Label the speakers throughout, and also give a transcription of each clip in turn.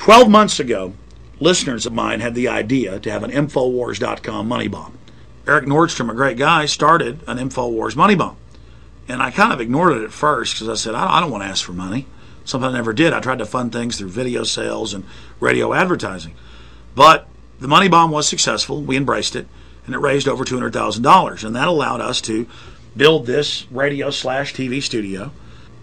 Speaker 1: 12 months ago, listeners of mine had the idea to have an Infowars.com money bomb. Eric Nordstrom, a great guy, started an Infowars money bomb. And I kind of ignored it at first because I said, I don't want to ask for money. Something I never did. I tried to fund things through video sales and radio advertising. But the money bomb was successful. We embraced it, and it raised over $200,000. And that allowed us to build this radio/TV studio.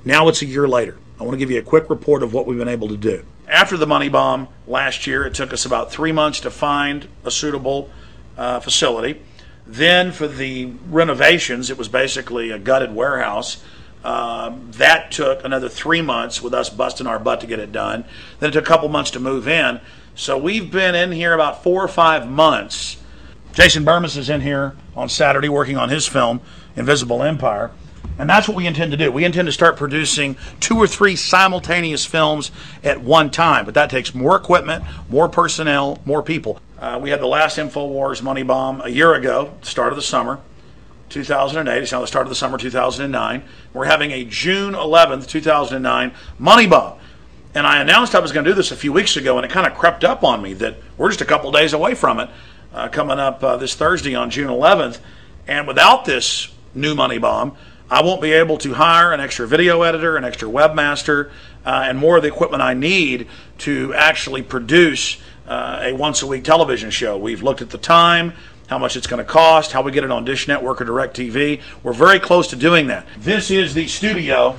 Speaker 1: Now it's a year later. I want to give you a quick report of what we've been able to do. After the money bomb last year, it took us about 3 months to find a suitable facility. Then for the renovations, it was basically a gutted warehouse. That took another 3 months with us busting our butt to get it done. Then it took a couple months to move in. So we've been in here about 4 or 5 months. Jason Burmis is in here on Saturday working on his film, Invisible Empire. And that's what we intend to do. We intend to start producing 2 or 3 simultaneous films at one time. But that takes more equipment, more personnel, more people. We had the last Infowars money bomb a year ago, start of the summer, 2008. It's now the start of the summer, 2009. We're having a June 11th, 2009 money bomb. And I announced I was going to do this a few weeks ago, and it kind of crept up on me that we're just a couple days away from it, coming up this Thursday on June 11th. And without this new money bomb, I won't be able to hire an extra video editor, an extra webmaster, and more of the equipment I need to actually produce a once-a-week television show. We've looked at the time, how much it's going to cost, how we get it on Dish Network or DirecTV. We're very close to doing that. This is the studio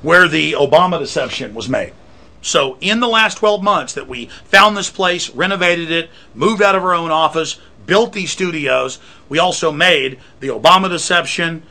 Speaker 1: where the Obama deception was made. So in the last 12 months that we found this place, renovated it, moved out of our own office, built these studios, we also made the Obama deception,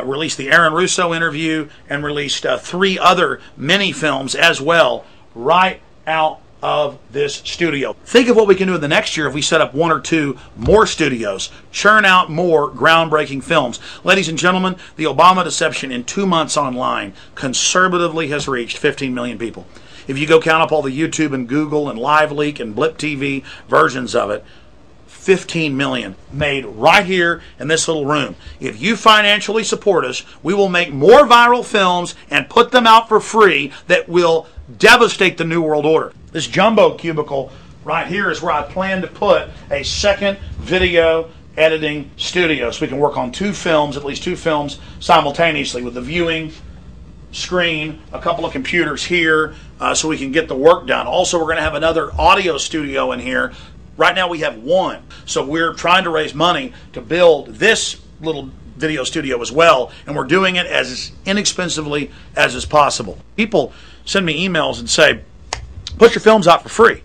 Speaker 1: released the Aaron Russo interview, and released 3 other mini films as well right out of this studio. Think of what we can do in the next year if we set up 1 or 2 more studios, churn out more groundbreaking films. Ladies and gentlemen, the Obama deception in 2 months online conservatively has reached 15 million people. If you go count up all the YouTube and Google and LiveLeak and Blip TV versions of it, 15 million made right here in this little room. If you financially support us, we will make more viral films and put them out for free that will devastate the New World Order. This jumbo cubicle right here is where I plan to put a second video editing studio so we can work on 2 films, at least 2 films simultaneously with the viewing screen, a couple of computers here so we can get the work done. Also, we're going to have another audio studio in here. Right now we have 1. So we're trying to raise money to build this little video studio as well, and we're doing it as inexpensively as is possible. People send me emails and say, put your films out for free.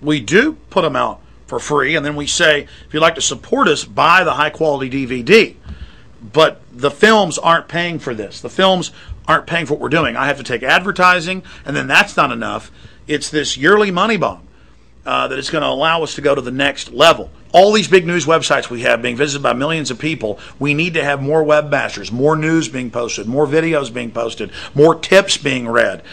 Speaker 1: We do put them out for free, and then we say, if you'd like to support us, buy the high-quality DVD. But the films aren't paying for this. The films aren't paying for what we're doing. I have to take advertising, and then that's not enough. It's this yearly money bomb that is going to allow us to go to the next level. All these big news websites we have being visited by millions of people, we need to have more webmasters, more news being posted, more videos being posted, more tips being read.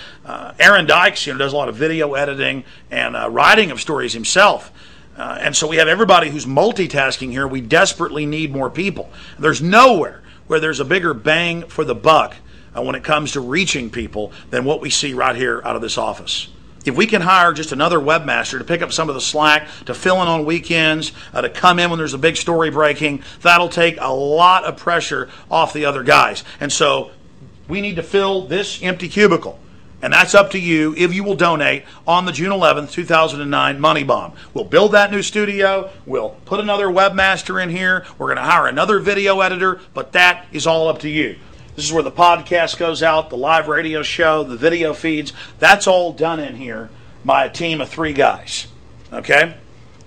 Speaker 1: Aaron Dykes, does a lot of video editing and writing of stories himself. And so we have everybody who's multitasking here. We desperately need more people. There's nowhere where there's a bigger bang for the buck when it comes to reaching people than what we see right here out of this office. If we can hire just another webmaster to pick up some of the slack, to fill in on weekends, to come in when there's a big story breaking, that'll take a lot of pressure off the other guys. And so we need to fill this empty cubicle. And that's up to you if you will donate on the June 11th, 2009 money bomb. We'll build that new studio. We'll put another webmaster in here. We're going to hire another video editor, but that is all up to you. This is where the podcast goes out, the live radio show, the video feeds. That's all done in here by a team of 3 guys, okay?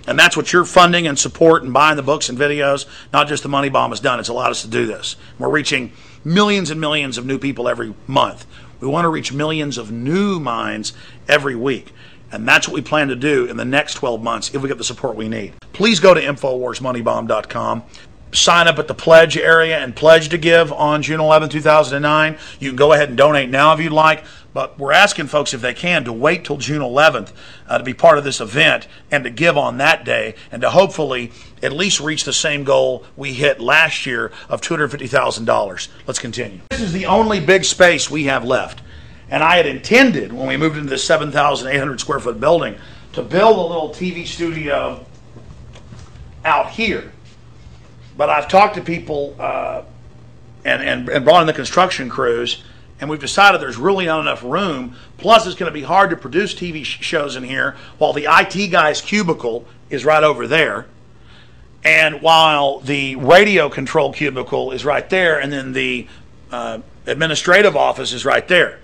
Speaker 1: And that's what your funding and support and buying the books and videos, not just the money bomb, has done. It's allowed us to do this. We're reaching millions and millions of new people every month. We want to reach millions of new minds every week. And that's what we plan to do in the next 12 months if we get the support we need. Please go to InfoWarsMoneyBomb.com. Sign up at the pledge area and pledge to give on June 11, 2009. You can go ahead and donate now if you'd like, but we're asking folks, if they can, to wait till June 11th to be part of this event and to give on that day and to hopefully at least reach the same goal we hit last year of $250,000. Let's continue. This is the only big space we have left. And I had intended, when we moved into this 7,800 square foot building, to build a little TV studio out here. But I've talked to people and brought in the construction crews, and we've decided there's really not enough room. Plus, it's going to be hard to produce TV shows in here while the IT guy's cubicle is right over there. And while the radio control cubicle is right there, and then the administrative office is right there.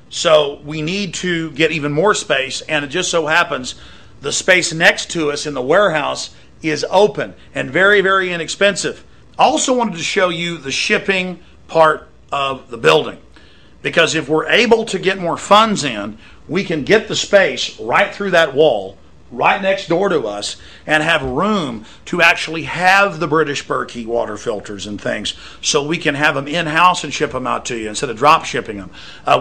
Speaker 1: So we need to get even more space, and it just so happens the space next to us in the warehouse is open and very, very inexpensive. I also wanted to show you the shipping part of the building, because if we're able to get more funds in, we can get the space right through that wall, right next door to us, and have room to actually have the British Berkey water filters and things, so we can have them in-house and ship them out to you instead of drop shipping them.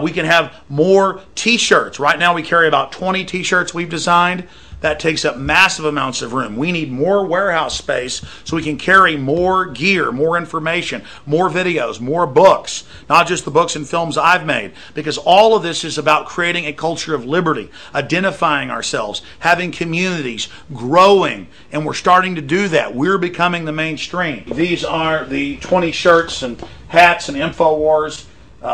Speaker 1: We can have more t-shirts. Right now we carry about 20 t-shirts we've designed. That takes up massive amounts of room. We need more warehouse space so we can carry more gear, more information, more videos, more books, not just the books and films I've made, because all of this is about creating a culture of liberty, identifying ourselves, having communities, growing, and we're starting to do that. We're becoming the mainstream. These are the 20 shirts and hats and Infowars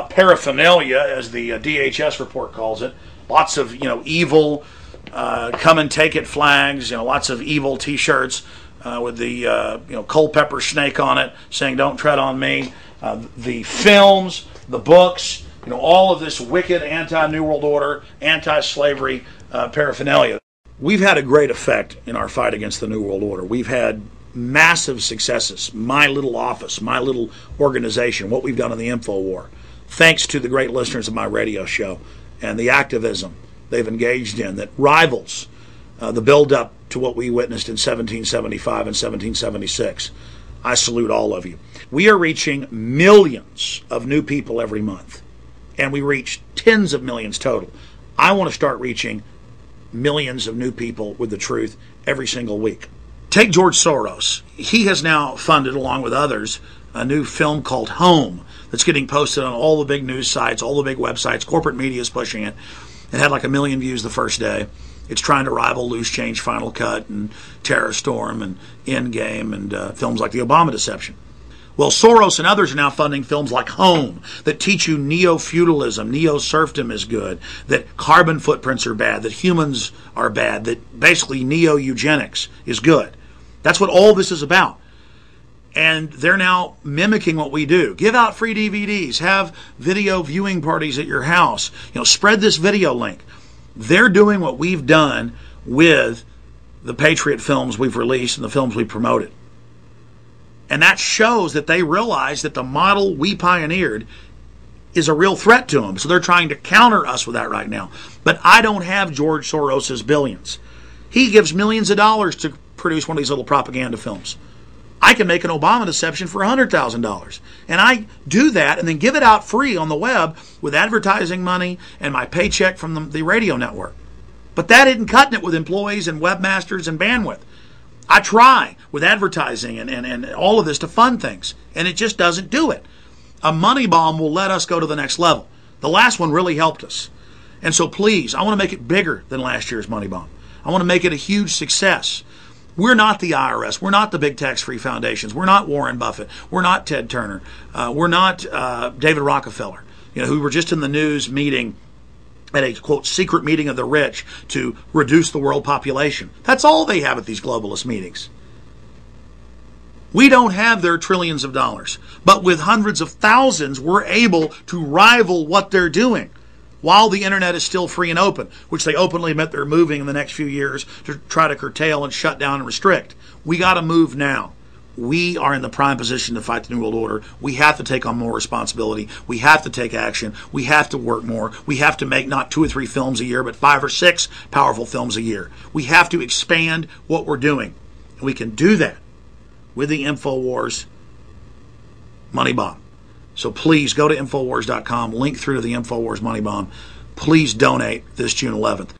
Speaker 1: paraphernalia, as the DHS report calls it. Lots of, evil come and take it flags, lots of evil t-shirts with the Culpeper snake on it saying don't tread on me, the films, the books, all of this wicked anti-New World Order, anti-slavery paraphernalia. We've had a great effect in our fight against the New World Order. We've had massive successes. My little office, my little organization, what we've done in the Infowar, thanks to the great listeners of my radio show and the activism they've engaged in that rivals the build-up to what we witnessed in 1775 and 1776. I salute all of you. We are reaching millions of new people every month, and we reach tens of millions total. I want to start reaching millions of new people with the truth every single week. Take George Soros. He has now funded, along with others, a new film called Home that's getting posted on all the big news sites, all the big websites. Corporate media is pushing it. It had like 1 million views the first day. It's trying to rival Loose Change, Final Cut, and Terror Storm, and Endgame, and films like The Obama Deception. Well, Soros and others are now funding films like Home that teach you neo-feudalism, neo-serfdom is good, that carbon footprints are bad, that humans are bad, that basically neo-eugenics is good. That's what all this is about. And they're now mimicking what we do. Give out free DVDs. Have video viewing parties at your house. Spread this video link. They're doing what we've done with the Patriot films we've released and the films we promoted. And that shows that they realize that the model we pioneered is a real threat to them. So they're trying to counter us with that right now. But I don't have George Soros's billions. He gives millions of dollars to produce one of these little propaganda films. I can make an Obama Deception for $100,000. And I do that and then give it out free on the web with advertising money and my paycheck from the radio network. But that isn't cutting it with employees and webmasters and bandwidth. I try with advertising and all of this to fund things, and it just doesn't do it. A money bomb will let us go to the next level. The last one really helped us. And so please, I want to make it bigger than last year's money bomb. I want to make it a huge success. We're not the IRS. We're not the big tax-free foundations. We're not Warren Buffett. We're not Ted Turner. We're not David Rockefeller, who were just in the news meeting at a, quote, secret meeting of the rich to reduce the world population. That's all they have at these globalist meetings. We don't have their trillions of dollars, but with hundreds of thousands, we're able to rival what they're doing while the internet is still free and open, which they openly admit they're moving in the next few years to try to curtail and shut down and restrict. We got to move now. We are in the prime position to fight the New World Order. We have to take on more responsibility. We have to take action. We have to work more. We have to make not 2 or 3 films a year, but 5 or 6 powerful films a year. We have to expand what we're doing. And we can do that with the Infowars Money Bomb. So please go to Infowars.com, link through to the Infowars Money Bomb. Please donate this June 11th.